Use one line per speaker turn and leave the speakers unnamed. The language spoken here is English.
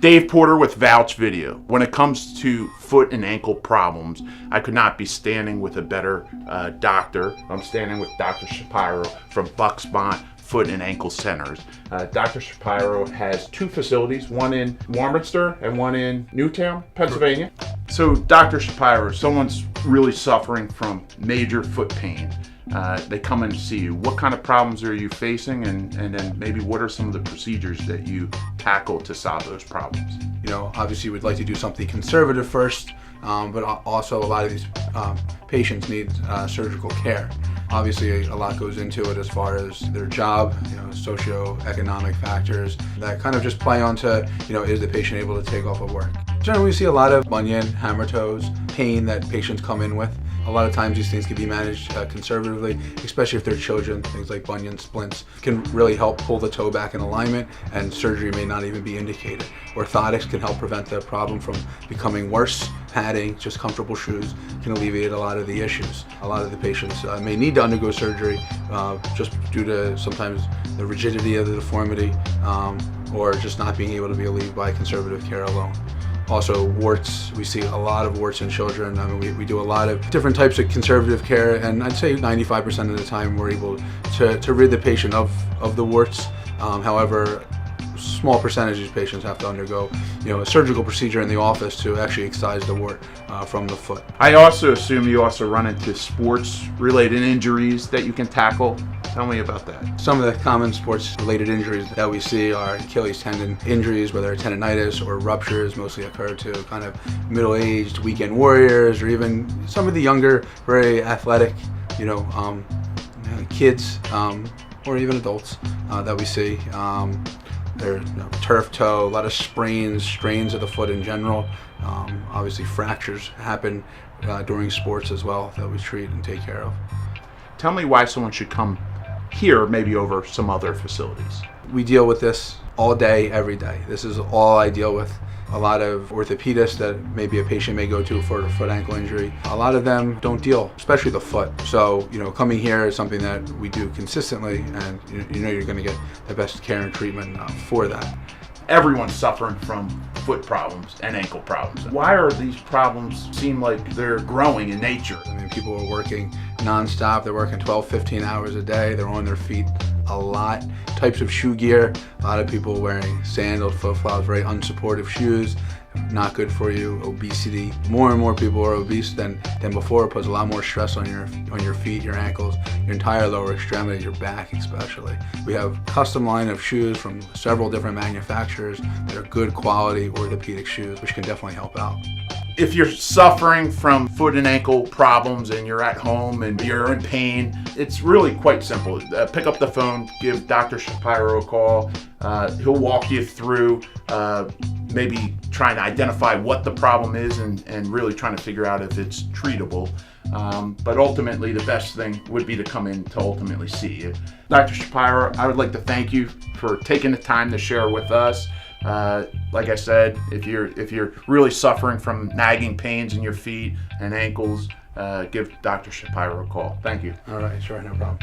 Dave Porter with Vouch Video. When it comes to foot and ankle problems, I could not be standing with a better doctor. I'm standing with Dr. Shapiro from Bux-Mont Foot and Ankle Centers. Dr. Shapiro has two facilities, one in Warminster and one in Newtown, Pennsylvania. So Dr. Shapiro, someone's really suffering from major foot pain. They come in to see you. What kind of problems are you facing, and then maybe what are some of the procedures that you tackle to solve those problems?
You know, obviously we'd like to do something conservative first, but also a lot of these patients need surgical care. Obviously a lot goes into it as far as their job, you know, socioeconomic factors that kind of just play onto, you know, is the patient able to take off of work. Generally we see a lot of bunion, hammer toes, pain that patients come in with. A lot of times these things can be managed conservatively, especially if they're children. Things like bunion splints can really help pull the toe back in alignment, and surgery may not even be indicated. Orthotics can help prevent the problem from becoming worse. Padding, just comfortable shoes, can alleviate a lot of the issues. A lot of the patients may need to undergo surgery just due to sometimes the rigidity of the deformity or just not being able to be relieved by conservative care alone. Also warts, we see a lot of warts in children. I mean, we do a lot of different types of conservative care, and I'd say 95% of the time we're able to rid the patient of the warts. However, small percentage of patients have to undergo, you know, a surgical procedure in the office to actually excise the wart from the foot.
I also assume you also run into sports-related injuries that you can tackle. Tell me about that.
Some of the common sports-related injuries that we see are Achilles tendon injuries, whether tendonitis or ruptures, mostly occur to kind of middle-aged weekend warriors, or even some of the younger, very athletic, you know, kids or even adults that we see. There's, you know, turf toe, a lot of sprains, strains of the foot in general. Obviously fractures happen during sports as well that we treat and take care of.
Tell me why someone should come here maybe over some other facilities.
We deal with this all day, every day. This is all I deal with. A lot of orthopedists that maybe a patient may go to for a foot ankle injury, a lot of them don't deal, especially the foot. So, you know, coming here is something that we do consistently, and you know you're going to get the best care and treatment for that.
Everyone's suffering from foot problems and ankle problems. Why are these problems seem like they're growing in nature?
I mean, people are working non-stop. They're working 12, 15 hours a day. They're on their feet a lot. Types of shoe gear, a lot of people wearing sandals, flip-flops, very unsupportive shoes, not good for you. Obesity, more and more people are obese than before. It puts a lot more stress on your feet, your ankles, your entire lower extremity, your back especially. We have custom line of shoes from several different manufacturers that are good quality orthopedic shoes, which can definitely help out.
If you're suffering from foot and ankle problems and you're at home and you're in pain, it's really quite simple. Pick up the phone, give Dr. Shapiro a call. He'll walk you through maybe trying to identify what the problem is and really trying to figure out if it's treatable. But ultimately, the best thing would be to come in to ultimately see you. Dr. Shapiro, I would like to thank you for taking the time to share with us. Like I said, if you're really suffering from nagging pains in your feet and ankles, give Dr. Shapiro a call. Thank you.
All right, sure, no problem.